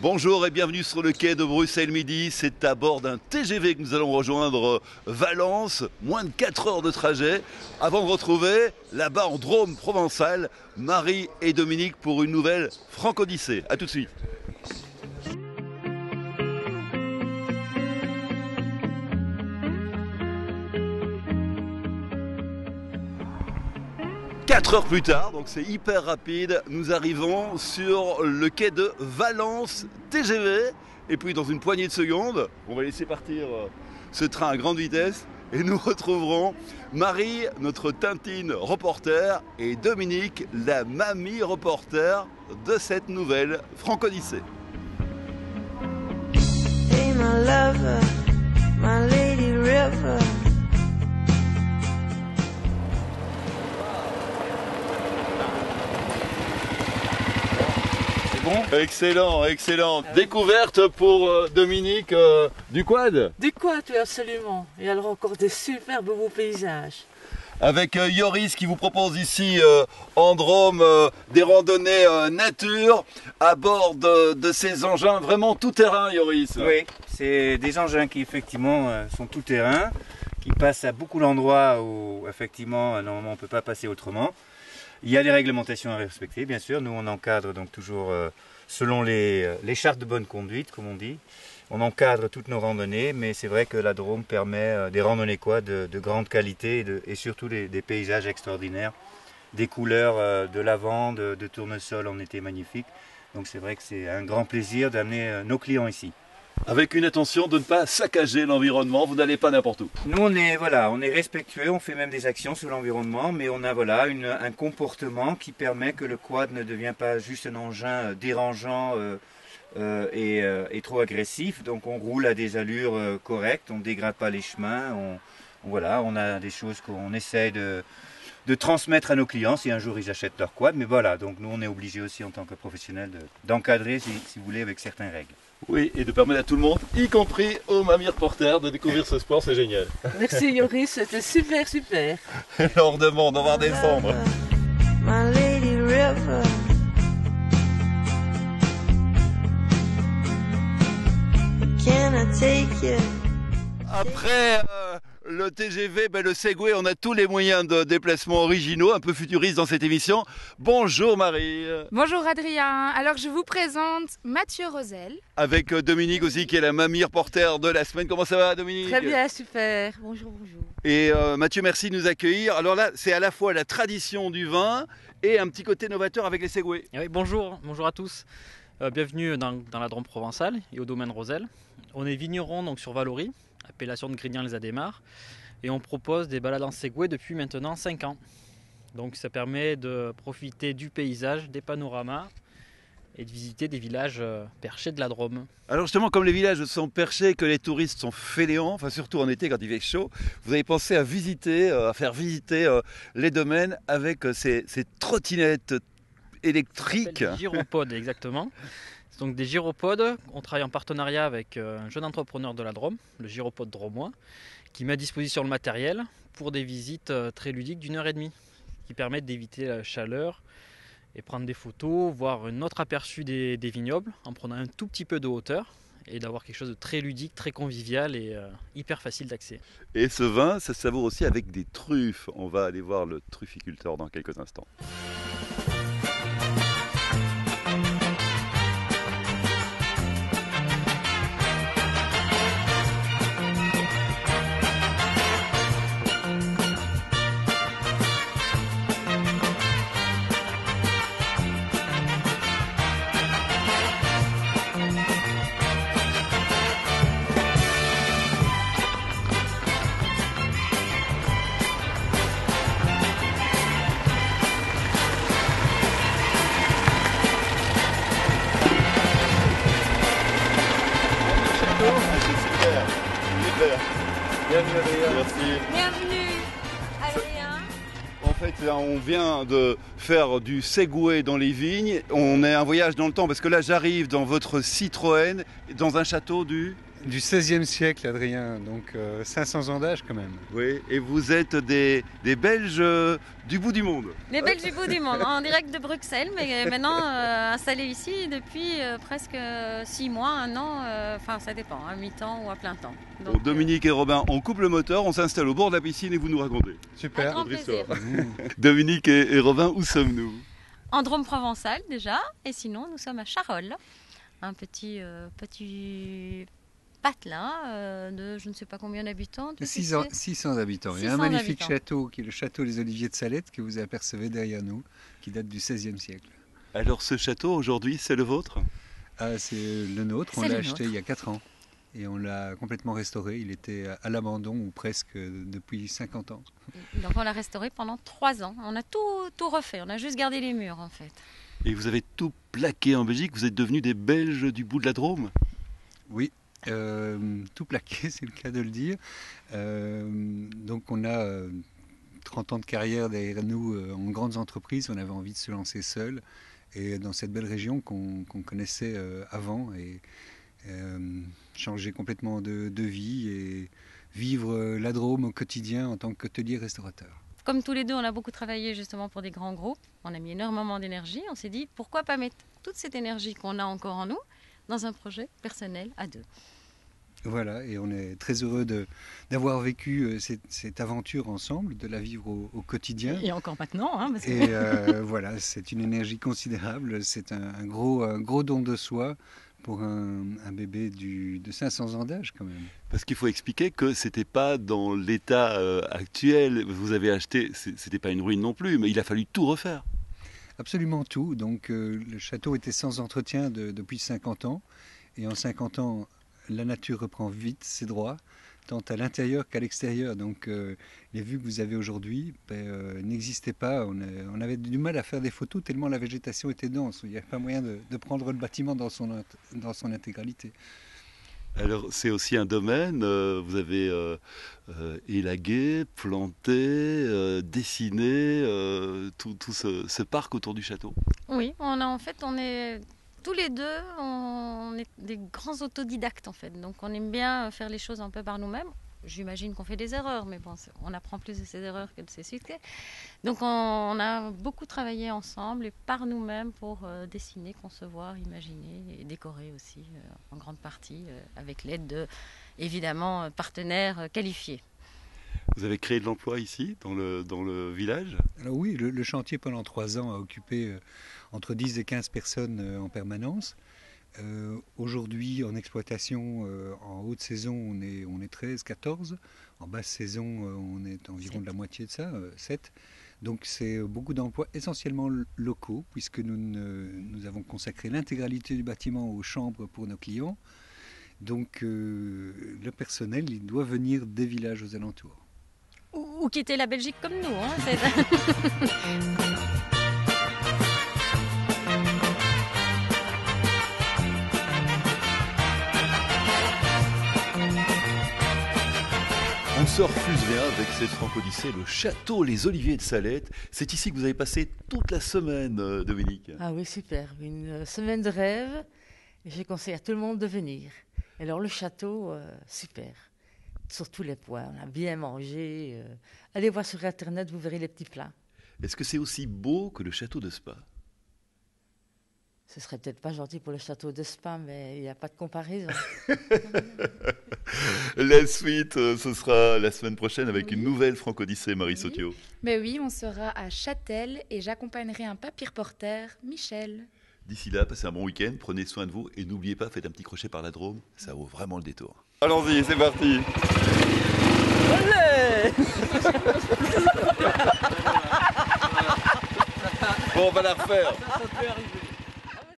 Bonjour et bienvenue sur le quai de Bruxelles Midi. C'est à bord d'un TGV que nous allons rejoindre Valence. Moins de 4 heures de trajet avant de retrouver là-bas en Drôme provençal Marie et Dominique pour une nouvelle Francodyssée. A tout de suite. Quatre heures plus tard, donc c'est hyper rapide, nous arrivons sur le quai de Valence TGV. Et puis dans une poignée de secondes, on va laisser partir ce train à grande vitesse et nous retrouverons Marie, notre Tintine reporter, et Dominique, la mamie reporter de cette nouvelle Francodyssée. Hey my lover, my lady river. Excellent, excellent. Découverte pour Dominique du quad. Du quad, oui, absolument. Et alors encore des superbes beaux paysages. Avec Yoris qui vous propose ici en Drôme des randonnées nature à bord de ces engins vraiment tout terrain, Yoris. Oui, c'est des engins qui effectivement sont tout terrain, qui passent à beaucoup d'endroits où effectivement normalement on ne peut pas passer autrement. Il y a des réglementations à respecter, bien sûr. Nous, on encadre donc toujours selon les chartes de bonne conduite, comme on dit. On encadre toutes nos randonnées, mais c'est vrai que la Drôme permet des randonnées de grande qualité et surtout des paysages extraordinaires, des couleurs de lavande, de tournesol en été magnifiques. Donc c'est vrai que c'est un grand plaisir d'amener nos clients ici. Avec une attention de ne pas saccager l'environnement, vous n'allez pas n'importe où. Nous on est respectueux, on fait même des actions sur l'environnement, mais on a un comportement qui permet que le quad ne devient pas juste un engin dérangeant et trop agressif. Donc on roule à des allures correctes, on ne dégrade pas les chemins, on a des choses qu'on essaye de transmettre à nos clients si un jour ils achètent leur quad. Mais voilà, donc nous on est obligé aussi en tant que professionnels d'encadrer si vous voulez avec certaines règles. Oui, et de permettre à tout le monde, y compris aux mamies reporters, de découvrir ce sport, c'est génial. Merci Yoris, c'était super. Alors demande, on va redescendre. My lady river. Can I take you? Après le TGV, le Segway, on a tous les moyens de déplacement originaux, un peu futuristes dans cette émission. Bonjour Marie. Bonjour Adrien, alors je vous présente Mathieu Rosel. Avec Dominique aussi qui est la mamie reporter de la semaine. Comment ça va Dominique? Très bien, super. Bonjour. Et Mathieu, merci de nous accueillir. Alors là, c'est à la fois la tradition du vin et un petit côté novateur avec les Segway. Oui, bonjour à tous. Bienvenue dans la Drôme provençale et au domaine Rosel. On est vigneron donc sur Valory, appellation de Grignan-les-Adémars, et on propose des balades en Segway depuis maintenant 5 ans. Donc ça permet de profiter du paysage, des panoramas et de visiter des villages perchés de la Drôme. Alors justement, comme les villages sont perchés, que les touristes sont fainéants, enfin surtout en été quand il fait chaud, vous avez pensé à faire visiter les domaines avec ces trottinettes électriques. Des gyropodes, exactement. C'est donc des gyropodes. On travaille en partenariat avec un jeune entrepreneur de la Drôme, le gyropode drômois, qui met à disposition le matériel pour des visites très ludiques d'1h30, qui permettent d'éviter la chaleur et prendre des photos, voir un autre aperçu des vignobles en prenant un tout petit peu de hauteur et d'avoir quelque chose de très ludique, très convivial et hyper facile d'accès. Et ce vin, ça se savoure aussi avec des truffes. On va aller voir le trufficulteur dans quelques instants. Bienvenue Adrien. Merci. Bienvenue Adrien. En fait, là, on vient de faire du Segway dans les vignes. On est un voyage dans le temps parce que là, j'arrive dans votre Citroën, dans un château du Du XVIe siècle, Adrien, donc 500 ans d'âge quand même. Oui, et vous êtes des Belges du bout du monde. Les Belges du bout du monde, en direct de Bruxelles, mais maintenant installés ici depuis presque 6 mois, 1 an, enfin ça dépend, à mi-temps ou à plein temps. Donc, Bon, Dominique et Robin, on coupe le moteur, on s'installe au bord de la piscine et vous nous racontez. Super. grand plaisir. Dominique et Robin, où sommes-nous? En Drôme provençal déjà, et sinon nous sommes à Charolles, un petit patelin de je ne sais pas combien d'habitants. 600 habitants. Il y a 600 un magnifique habitants. château qui est le château des Oliviers de Salette que vous apercevez derrière nous, qui date du XVIe siècle. Alors ce château aujourd'hui, c'est le vôtre? C'est le nôtre, on C'est l'a le acheté nôtre. il y a 4 ans et on l'a complètement restauré. Il était à l'abandon ou presque depuis 50 ans. Donc on l'a restauré pendant 3 ans. On a tout refait, on a juste gardé les murs en fait. Et vous avez tout plaqué en Belgique, vous êtes devenus des Belges du bout de la Drôme? Oui, tout plaqué, c'est le cas de le dire. Donc on a 30 ans de carrière derrière nous en grandes entreprises. On avait envie de se lancer seul et dans cette belle région qu'on connaissait avant et changer complètement de vie et vivre la Drôme au quotidien en tant qu'hôtelier restaurateur. Comme tous les deux, on a beaucoup travaillé justement pour des grands groupes. On a mis énormément d'énergie. On s'est dit, pourquoi pas mettre toute cette énergie qu'on a encore en nous dans un projet personnel à deux. Voilà, et on est très heureux d'avoir vécu cette aventure ensemble, de la vivre au quotidien. Et encore maintenant. Hein, parce que... Et voilà, c'est une énergie considérable, c'est un gros don de soi pour un bébé de 500 ans d'âge quand même. Parce qu'il faut expliquer que c'était pas dans l'état actuel, vous avez acheté, c'était pas une ruine non plus, mais il a fallu tout refaire. Absolument tout, donc le château était sans entretien depuis 50 ans, et en 50 ans, la nature reprend vite ses droits, tant à l'intérieur qu'à l'extérieur. Donc les vues que vous avez aujourd'hui n'existaient pas. On avait du mal à faire des photos tellement la végétation était dense. Il n'y avait pas moyen de prendre le bâtiment dans son intégralité. Alors c'est aussi un domaine, vous avez élagué, planté, dessiné tout ce parc autour du château. Oui, on est tous les deux, on est des grands autodidactes en fait. Donc on aime bien faire les choses un peu par nous-mêmes. J'imagine qu'on fait des erreurs, mais bon, on apprend plus de ses erreurs que de ses succès. Donc on a beaucoup travaillé ensemble et par nous-mêmes pour dessiner, concevoir, imaginer et décorer aussi en grande partie avec l'aide de, évidemment, partenaires qualifiés. Vous avez créé de l'emploi ici, dans le village? Alors oui, le chantier pendant 3 ans a occupé entre 10 et 15 personnes en permanence. Aujourd'hui, en exploitation, en haute saison, on est 13, 14. En basse saison, on est environ 7. De la moitié de ça, 7. Donc c'est beaucoup d'emplois essentiellement locaux, puisque nous avons consacré l'intégralité du bâtiment aux chambres pour nos clients. Donc le personnel, il doit venir des villages aux alentours. Ou quitter la Belgique comme nous. Hein, On se refuse bien avec cette Francodyssée, le château Les Oliviers de Salette. C'est ici que vous avez passé toute la semaine, Dominique. Ah oui, super. Une semaine de rêve. Et je conseille à tout le monde de venir. Et alors le château, super. Sur tous les points. On a bien mangé. Allez voir sur Internet, vous verrez les petits plats. Est-ce que c'est aussi beau que le château de Spa? Ce serait peut-être pas gentil pour le château de Spa, mais il n'y a pas de comparaison. La suite, ce sera la semaine prochaine avec une nouvelle Francodyssée, Marie Sautio. Mais oui, on sera à Châtel et j'accompagnerai un papy reporter, Michel. D'ici là, passez un bon week-end, prenez soin de vous et n'oubliez pas, faites un petit crochet par la Drôme, ça vaut vraiment le détour. Allons-y, c'est parti. Allez. Bon, on va la refaire.